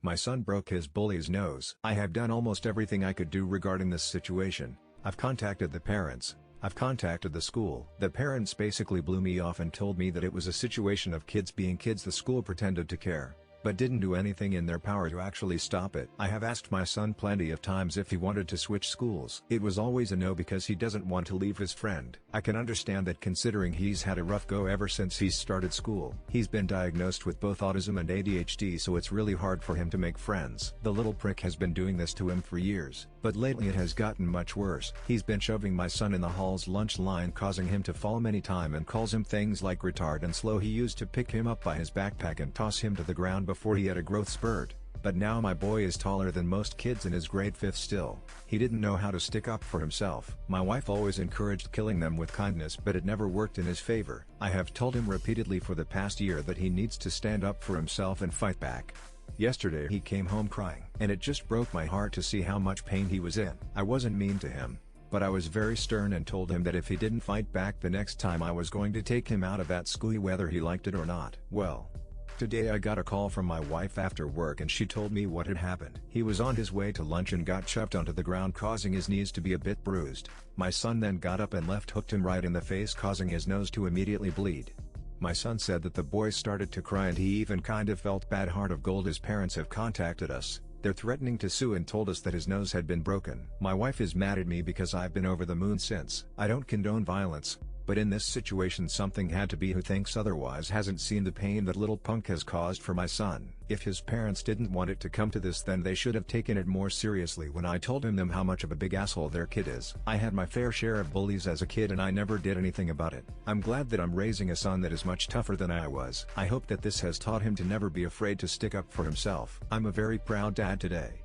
My son broke his bully's nose. I have done almost everything I could do regarding this situation. I've contacted the parents. I've contacted the school. The parents basically blew me off and told me that it was a situation of kids being kids. The school pretended to care, but didn't do anything in their power to actually stop it. I have asked my son plenty of times if he wanted to switch schools. It was always a no because he doesn't want to leave his friend. I can understand that considering he's had a rough go ever since he's started school. He's been diagnosed with both autism and ADHD, so it's really hard for him to make friends. The little prick has been doing this to him for years, but lately it has gotten much worse. He's been shoving my son in the hall's lunch line, causing him to fall many times, and calls him things like retard and slow. He used to pick him up by his backpack and toss him to the ground before he had a growth spurt, but now my boy is taller than most kids and is grade 5th still. He didn't know how to stick up for himself. My wife always encouraged killing them with kindness, but it never worked in his favor. I have told him repeatedly for the past year that he needs to stand up for himself and fight back. Yesterday he came home crying, and it just broke my heart to see how much pain he was in. I wasn't mean to him, but I was very stern and told him that if he didn't fight back the next time I was going to take him out of that school whether he liked it or not. Well, today I got a call from my wife after work and she told me what had happened. He was on his way to lunch and got shoved onto the ground, causing his knees to be a bit bruised. My son then got up and left hooked him right in the face, causing his nose to immediately bleed. My son said that the boy started to cry and he even kind of felt bad. Heart of gold. His parents have contacted us. They're threatening to sue and told us that his nose had been broken. My wife is mad at me because I've been over the moon since. I don't condone violence, but in this situation something had to be. Who thinks otherwise hasn't seen the pain that little punk has caused for my son. If his parents didn't want it to come to this, then they should have taken it more seriously when I told them how much of a big asshole their kid is. I had my fair share of bullies as a kid and I never did anything about it. I'm glad that I'm raising a son that is much tougher than I was. I hope that this has taught him to never be afraid to stick up for himself. I'm a very proud dad today.